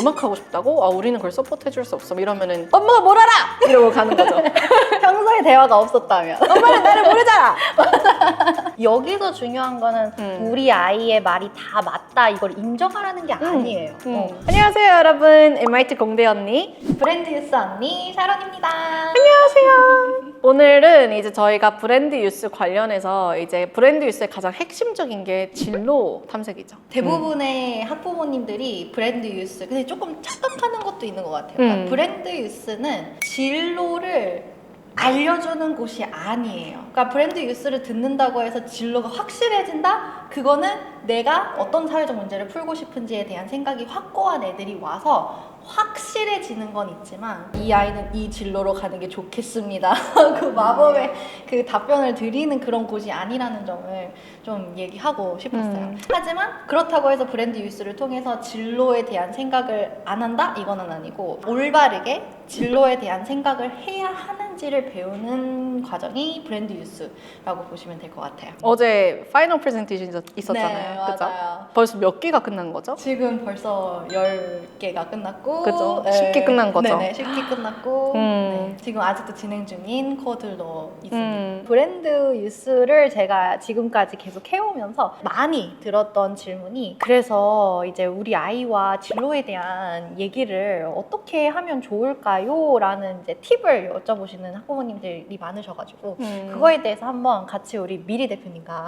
음악 하고 싶다고? 아 우리는 그걸 서포트해줄 수 없어. 이러면은 엄마가 뭘 알아! 이러고 가는 거죠. 평소에 대화가 없었다면 엄마는 나를 모르잖아! 여기서 중요한 거는 우리 아이의 말이 다 맞다 이걸 인정하라는 게 아니에요. 안녕하세요 여러분, MIT 공대 언니 브랜드 뉴스 언니 샤론입니다. 안녕하세요. 오늘은 이제 저희가 브랜드 유스 관련해서 이제 브랜드 유스의 가장 핵심적인 게 진로 탐색이죠. 대부분의 학부모님들이 브랜드 유스 근데 조금 착각하는 것도 있는 것 같아요. 그러니까 브랜드 유스는 진로를 알려주는 곳이 아니에요. 그러니까 브랜드 뉴스를 듣는다고 해서 진로가 확실해진다? 그거는 내가 어떤 사회적 문제를 풀고 싶은지에 대한 생각이 확고한 애들이 와서 확실해지는 건 있지만 이 아이는 이 진로로 가는 게 좋겠습니다. 그 마법의 그 답변을 드리는 그런 곳이 아니라는 점을 좀 얘기하고 싶었어요. 하지만 그렇다고 해서 브랜드 뉴스를 통해서 진로에 대한 생각을 안 한다? 이거는 아니고 올바르게 진로에 대한 생각을 해야 하는지를 배우는 과정이 브랜드 뉴스라고 보시면 될 것 같아요. 어제 파이널 프레젠테이션 있었잖아요. 네, 그죠? 맞아요. 벌써 몇 개가 끝난 거죠? 지금 벌써 10개가 끝났고 그죠? 쉽게 끝난 거죠? 네네, 쉽게 끝났고 네, 지금 아직도 진행 중인 코드도 있습니다. 브랜드 뉴스를 제가 지금까지 계속 해오면서 많이 들었던 질문이 그래서 이제 우리 아이와 진로에 대한 얘기를 어떻게 하면 좋을까요? 라는 이제 팁을 여쭤보시는 학부모님들이 많으셔가지고 그거에 대해서 한번 같이 우리 미리 대표님과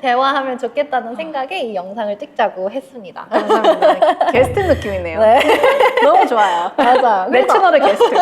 대화하면 좋겠다는 생각에 이 영상을 찍자고 했습니다. 감사합니다. 게스트 느낌이네요. 네. 너무 좋아요. 맞아요. 내 채널의 게스트.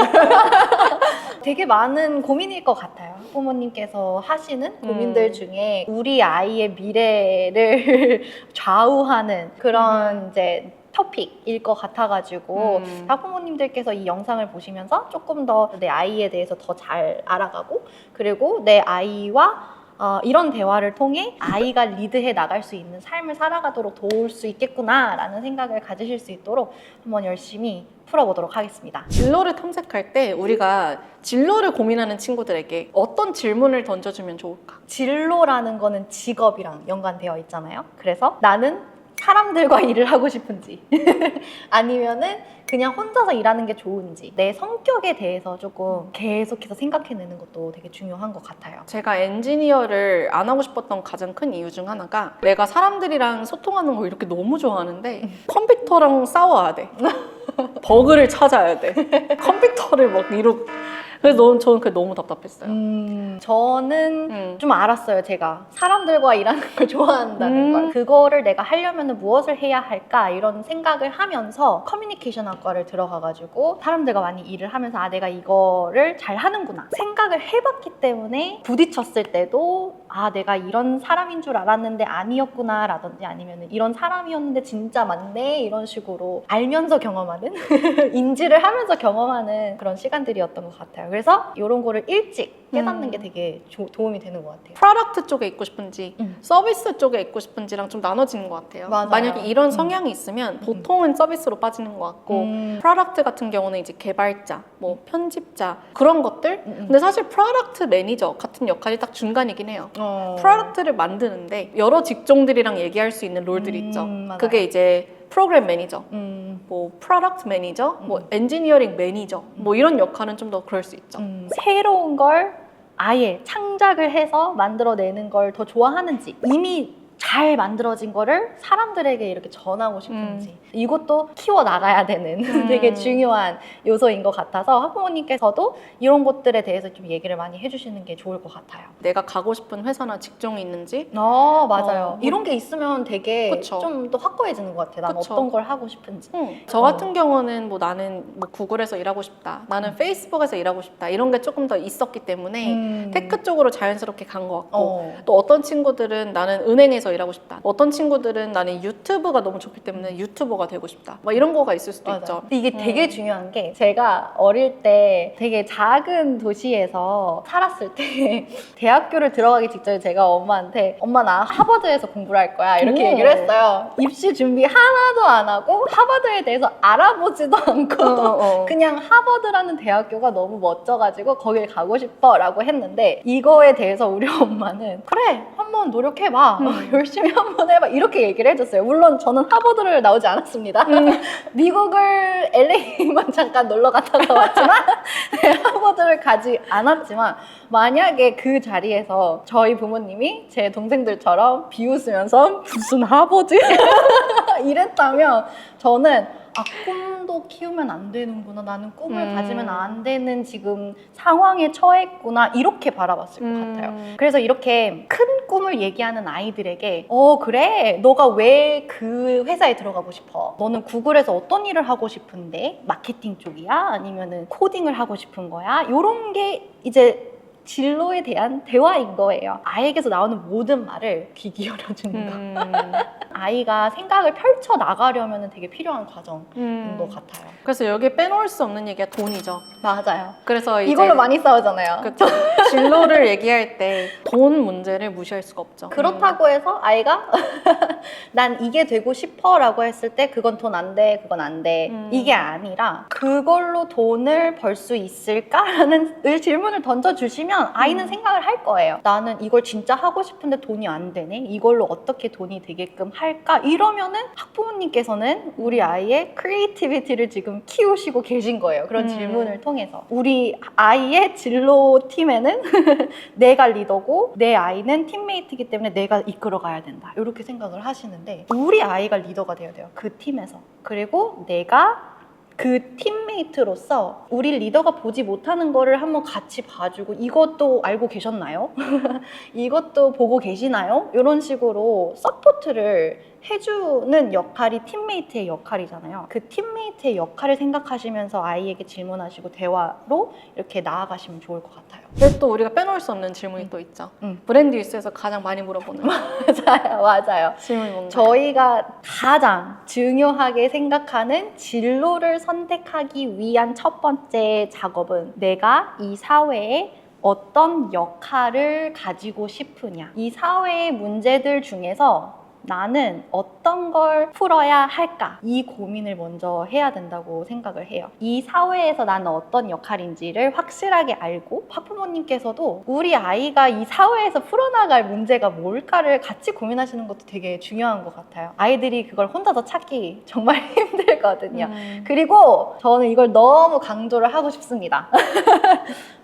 되게 많은 고민일 것 같아요. 부모님께서 하시는 고민들 중에 우리 아이의 미래를 좌우하는 그런 이제 토픽일 것 같아가지고 학부모님들께서 이 영상을 보시면서 조금 더 내 아이에 대해서 더 잘 알아가고 그리고 내 아이와 이런 대화를 통해 아이가 리드해 나갈 수 있는 삶을 살아가도록 도울 수 있겠구나라는 생각을 가지실 수 있도록 한번 열심히 풀어보도록 하겠습니다. 진로를 탐색할 때 우리가 진로를 고민하는 친구들에게 어떤 질문을 던져주면 좋을까? 진로라는 거는 직업이랑 연관되어 있잖아요. 그래서 나는 사람들과 일을 하고 싶은지 아니면은 그냥 혼자서 일하는 게 좋은지 내 성격에 대해서 조금 계속해서 생각해내는 것도 되게 중요한 것 같아요. 제가 엔지니어를 안 하고 싶었던 가장 큰 이유 중 하나가 내가 사람들이랑 소통하는 걸 이렇게 너무 좋아하는데 컴퓨터랑 싸워야 돼. 버그를 찾아야 돼. 컴퓨터를 막 그래서 저는 그게 너무 답답했어요. 저는 좀 알았어요. 제가 사람들과 일하는 걸 좋아한다는 걸. 그거를 내가 하려면 무엇을 해야 할까 이런 생각을 하면서 커뮤니케이션 학과를 들어가가지고 사람들과 많이 일을 하면서 아 내가 이거를 잘 하는구나 생각을 해봤기 때문에 부딪혔을 때도 아 내가 이런 사람인 줄 알았는데 아니었구나 라든지 아니면 이런 사람이었는데 진짜 맞네 이런 식으로 알면서 경험하는 인지를 하면서 경험하는 그런 시간들이었던 것 같아요. 그래서 이런 거를 일찍 깨닫는 게 되게 도움이 되는 것 같아요. 프로덕트 쪽에 있고 싶은지 서비스 쪽에 있고 싶은지랑 좀 나눠지는 것 같아요. 맞아요. 만약에 이런 성향이 있으면 보통은 서비스로 빠지는 것 같고 프로덕트 같은 경우는 이제 개발자, 뭐 편집자 그런 것들 근데 사실 프로덕트 매니저 같은 역할이 딱 중간이긴 해요. 프로덕트를 만드는데 여러 직종들이랑 얘기할 수 있는 롤들이 있죠. 맞아요. 그게 이제 프로그램 매니저, 뭐 프로덕트 매니저, 뭐 엔지니어링 매니저 뭐 이런 역할은 좀 더 그럴 수 있죠. 새로운 걸 아예 창작을 해서 만들어내는 걸 더 좋아하는지 이미 잘 만들어진 거를 사람들에게 이렇게 전하고 싶은지 이것도 키워 나가야 되는 되게 중요한 요소인 것 같아서 학부모님께서도 이런 것들에 대해서 좀 얘기를 많이 해주시는 게 좋을 것 같아요. 내가 가고 싶은 회사나 직종이 있는지 맞아요. 이런 게 있으면 되게 그쵸. 좀 더 확고해지는 것 같아요. 난 그쵸. 어떤 걸 하고 싶은지. 저 같은 경우는 뭐 나는 뭐 구글에서 일하고 싶다, 나는 페이스북에서 일하고 싶다 이런 게 조금 더 있었기 때문에 테크 쪽으로 자연스럽게 간 것 같고 또 어떤 친구들은 나는 은행에서 일하고 싶다, 어떤 친구들은 나는 유튜브가 너무 좋기 때문에 유튜버가 되고 싶다 막 이런 거가 있을 수도 맞아요. 있죠. 이게 되게 중요한 게 제가 어릴 때 되게 작은 도시에서 살았을 때 대학교를 들어가기 직전에 제가 엄마한테 엄마 나 하버드에서 공부를 할 거야 이렇게 얘기를 했어요. 입시 준비 하나도 안 하고 하버드에 대해서 알아보지도 않고 그냥 하버드라는 대학교가 너무 멋져가지고 거길 가고 싶어 라고 했는데 이거에 대해서 우리 엄마는 그래 한번 노력해봐 열심히 열심히 한번 해봐 이렇게 얘기를 해줬어요. 물론 저는 하버드를 나오지 않았습니다. 미국을 LA만 잠깐 놀러 갔다가 왔지만 네, 하버드를 가지 않았지만 만약에 그 자리에서 저희 부모님이 제 동생들처럼 비웃으면서 무슨 하버드? 이랬다면 저는 꿈도 키우면 안 되는구나. 나는 꿈을 가지면 안 되는 지금 상황에 처했구나. 이렇게 바라봤을 것 같아요. 그래서 이렇게 큰 꿈을 얘기하는 아이들에게 그래? 너가 왜 그 회사에 들어가고 싶어? 너는 구글에서 어떤 일을 하고 싶은데? 마케팅 쪽이야? 아니면은 코딩을 하고 싶은 거야? 이런 게 이제 진로에 대한 대화인 거예요. 아이에게서 나오는 모든 말을 귀 기울여주는 거. 아이가 생각을 펼쳐 나가려면 되게 필요한 과정인 것 같아요. 그래서 여기 빼놓을 수 없는 얘기가 돈이죠. 맞아요. 그래서 이제 이걸로 많이 싸우잖아요. 그쵸. 진로를 얘기할 때 돈 문제를 무시할 수가 없죠. 그렇다고 해서 아이가 난 이게 되고 싶어 라고 했을 때 그건 돈 안 돼, 그건 안 돼. 이게 아니라 그걸로 돈을 벌 수 있을까라는 질문을 던져주시면 아이는 생각을 할 거예요. 나는 이걸 진짜 하고 싶은데 돈이 안 되네. 이걸로 어떻게 돈이 되게끔 할까? 이러면은 학부모님께서는 우리 아이의 크리에이티비티를 지금 키우시고 계신 거예요. 그런 질문을 통해서. 우리 아이의 진로 팀에는 내가 리더고 내 아이는 팀메이트이기 때문에 내가 이끌어가야 된다. 이렇게 생각을 하시는데 우리 아이가 리더가 돼야 돼요. 그 팀에서. 그리고 내가 그 팀메이트로서 우리 리더가 보지 못하는 거를 한번 같이 봐주고 이것도 알고 계셨나요? 이것도 보고 계시나요? 이런 식으로 서포트를 해주는 역할이 팀메이트의 역할이잖아요. 그 팀메이트의 역할을 생각하시면서 아이에게 질문하시고 대화로 이렇게 나아가시면 좋을 것 같아요. 근데 또 우리가 빼놓을 수 없는 질문이 또 있죠. 브랜드 뉴스에서 가장 많이 물어보는 맞아요. 질문이 뭔가요? 저희가 가장 중요하게 생각하는 진로를 선택하기 위한 첫 번째 작업은 내가 이 사회에 어떤 역할을 가지고 싶으냐. 이 사회의 문제들 중에서 나는 어떤 걸 풀어야 할까? 이 고민을 먼저 해야 된다고 생각을 해요. 이 사회에서 나는 어떤 역할인지를 확실하게 알고 학부모님께서도 우리 아이가 이 사회에서 풀어나갈 문제가 뭘까를 같이 고민하시는 것도 되게 중요한 것 같아요. 아이들이 그걸 혼자서 찾기 정말 힘들거든요. 그리고 저는 이걸 너무 강조를 하고 싶습니다.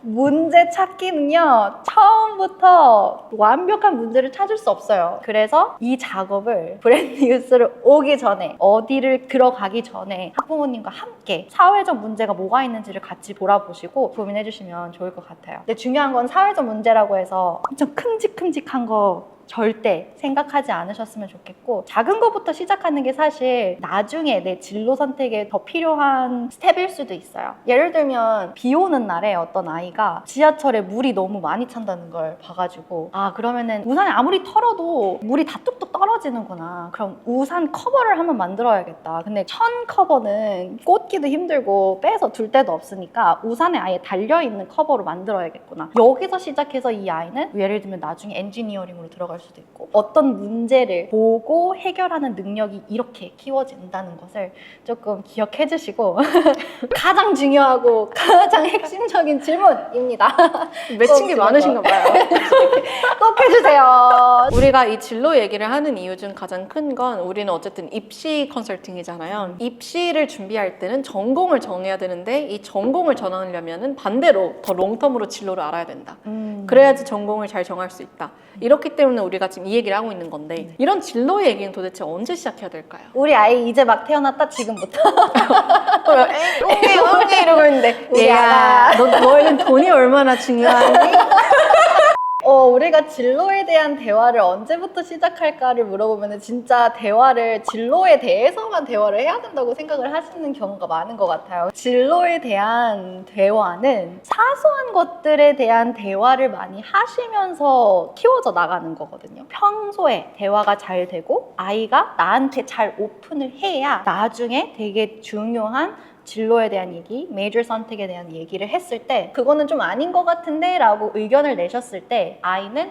문제 찾기는요, 처음부터 완벽한 문제를 찾을 수 없어요. 그래서 이 작업을 브랜드 뉴스를 오기 전에, 어디를 들어가기 전에 학부모님과 함께 사회적 문제가 뭐가 있는지를 같이 돌아보시고 고민해 주시면 좋을 것 같아요. 근데 중요한 건 사회적 문제라고 해서 엄청 큼직큼직한 거 절대 생각하지 않으셨으면 좋겠고, 작은 것부터 시작하는 게 사실 나중에 내 진로 선택에 더 필요한 스텝일 수도 있어요. 예를 들면 비 오는 날에 어떤 아이가 지하철에 물이 너무 많이 찬다는 걸 봐가지고 그러면은 우산에 아무리 털어도 물이 다 뚝뚝 떨어지는구나. 그럼 우산 커버를 한번 만들어야겠다. 근데 천 커버는 꽂기도 힘들고 빼서 둘 데도 없으니까 우산에 아예 달려있는 커버로 만들어야겠구나. 여기서 시작해서 이 아이는 예를 들면 나중에 엔지니어링으로 들어갈 수도 있고, 어떤 문제를 보고 해결하는 능력이 이렇게 키워진다는 것을 조금 기억해 주시고 가장 중요하고 가장 핵심적인 질문입니다. 맺힌 게 많으신가 봐요. 꼭 해주세요. 우리가 이 진로 얘기를 하는 이유 중 가장 큰 건 우리는 어쨌든 입시 컨설팅이잖아요. 입시를 준비할 때는 전공을 정해야 되는데 이 전공을 정하려면 반대로 더 롱텀으로 진로를 알아야 된다. 그래야지 전공을 잘 정할 수 있다. 이렇기 때문에 우리가 지금 이 얘기를 하고 있는 건데, 이런 진로 얘기는 도대체 언제 시작해야 될까요? 우리 아이 이제 막 태어났다 지금부터. 엉게 이러고 있는데, 우리 얘야, 너에겐 돈이 얼마나 중요하니? 우리가 진로에 대한 대화를 언제부터 시작할까를 물어보면 진짜 진로에 대해서만 대화를 해야 된다고 생각을 하시는 경우가 많은 것 같아요. 진로에 대한 대화는 사소한 것들에 대한 대화를 많이 하시면서 키워져 나가는 거거든요. 평소에 대화가 잘 되고 아이가 나한테 잘 오픈을 해야 나중에 되게 중요한 진로에 대한 얘기, 메이저 선택에 대한 얘기를 했을 때 그거는 좀 아닌 것 같은데 라고 의견을 내셨을 때 아이는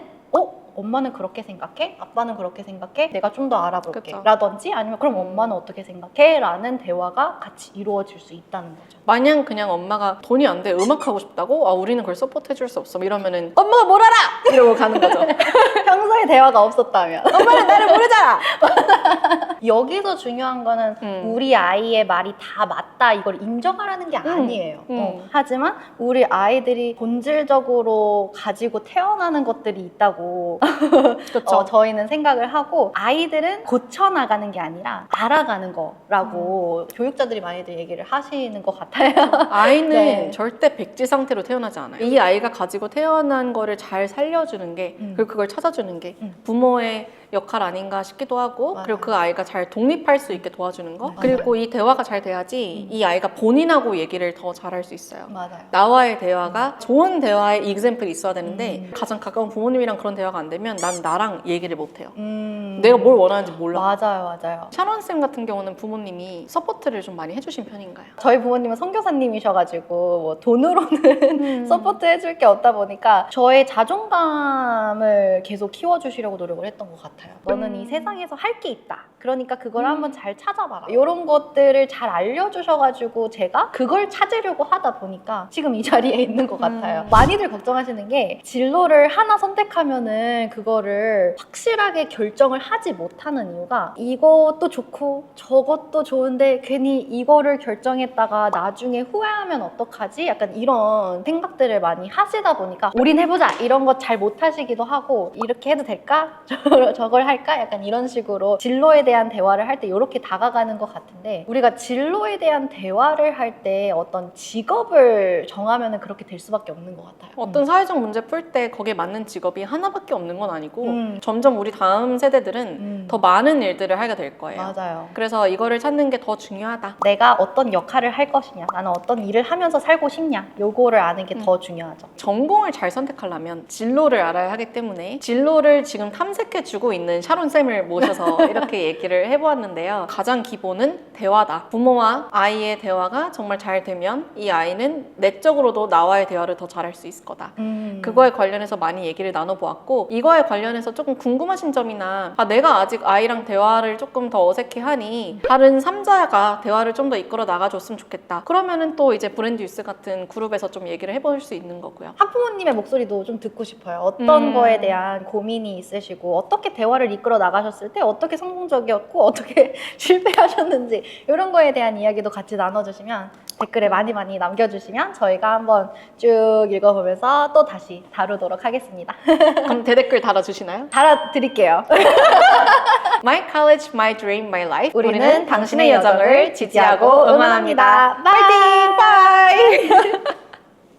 엄마는 그렇게 생각해? 아빠는 그렇게 생각해? 내가 좀 더 알아볼게. 그쵸. 라든지 아니면 그럼 엄마는 어떻게 생각해? 라는 대화가 같이 이루어질 수 있다는 거죠. 마냥 그냥 엄마가 돈이 안 돼, 음악 하고 싶다고? 아, 우리는 그걸 서포트 해줄 수 없어. 이러면은 엄마가 뭘 알아! 이러고 가는 거죠. 평소에 대화가 없었다면. 엄마는 나를 모르잖아! 여기서 중요한 거는 우리 아이의 말이 다 맞다 이걸 인정하라는 게 아니에요. 하지만 우리 아이들이 본질적으로 가지고 태어나는 것들이 있다고 그쵸. 저희는 생각을 하고 아이들은 고쳐나가는 게 아니라 알아가는 거라고 교육자들이 많이들 얘기를 하시는 것 같아요. 아이는 네. 절대 백지 상태로 태어나지 않아요. 이 아이가 가지고 태어난 거를 잘 살려주는 게 그리고 그걸 찾아주는 게 부모의 역할 아닌가 싶기도 하고 맞아요. 그리고 그 아이가 잘 독립할 수 있게 도와주는 거 맞아요. 그리고 이 대화가 잘 돼야지 이 아이가 본인하고 얘기를 더 잘할 수 있어요. 맞아요. 나와의 대화가 좋은 대화의 이그젬플이 있어야 되는데 가장 가까운 부모님이랑 그런 대화가 안 되면 난 나랑 얘기를 못 해요. 내가 뭘 원하는지 몰라. 맞아요. 샤론쌤 같은 경우는 부모님이 서포트를 좀 많이 해주신 편인가요? 저희 부모님은 선교사님이셔가지고 뭐 돈으로는 서포트 해줄 게 없다 보니까 저의 자존감을 계속 키워주시려고 노력을 했던 것 같아요. 너는 이 세상에서 할 게 있다. 그러니까 그걸 한번 잘 찾아봐라. 이런 것들을 잘 알려주셔가지고 제가 그걸 찾으려고 하다 보니까 지금 이 자리에 있는 것 같아요. 많이들 걱정하시는 게 진로를 하나 선택하면은 그거를 확실하게 결정을 하지 못하는 이유가 이것도 좋고 저것도 좋은데 괜히 이거를 결정했다가 나중에 후회하면 어떡하지? 약간 이런 생각들을 많이 하시다 보니까 올인해보자 이런 거 잘 못하시기도 하고 이렇게 해도 될까? 저걸 할까? 약간 이런 식으로 진로에 대한 대화를 할 때 이렇게 다가가는 것 같은데 우리가 진로에 대한 대화를 할 때 어떤 직업을 정하면 그렇게 될 수밖에 없는 것 같아요. 어떤 사회적 문제 풀 때 거기에 맞는 직업이 하나밖에 없는 건 아니고 점점 우리 다음 세대들은 더 많은 일들을 하게 될 거예요. 맞아요. 그래서 이거를 찾는 게 더 중요하다. 내가 어떤 역할을 할 것이냐 나는 어떤 일을 하면서 살고 싶냐 요거를 아는 게 더 중요하죠. 전공을 잘 선택하려면 진로를 알아야 하기 때문에 진로를 지금 탐색해주고 있는 샤론쌤을 모셔서 이렇게 얘기를 해보았는데요. 가장 기본은 대화다. 부모와 아이의 대화가 정말 잘 되면 이 아이는 내적으로도 나와의 대화를 더 잘할 수 있을 거다. 그거에 관련해서 많이 얘기를 나눠보았고 이거에 관련해서 조금 궁금하신 점이나 내가 아직 아이랑 대화를 조금 더 어색해하니 다른 3자가 대화를 좀 더 이끌어 나가줬으면 좋겠다. 그러면은 또 이제 브랜드 유스 같은 그룹에서 좀 얘기를 해볼 수 있는 거고요. 학부모님의 목소리도 좀 듣고 싶어요. 어떤 거에 대한 고민이 있으시고 어떻게 대화를 이끌어 나가셨을 때 어떻게 성공적이었고 어떻게 실패하셨는지 이런 거에 대한 이야기도 같이 나눠주시면 댓글에 많이 남겨주시면 저희가 한번 쭉 읽어보면서 또 다시 다루도록 하겠습니다. 그럼 대댓글 달아주시나요? 달아드릴게요. My college, my dream, my life. 우리는 당신의 여정을 지지하고 응원합니다. 파이팅! 바이!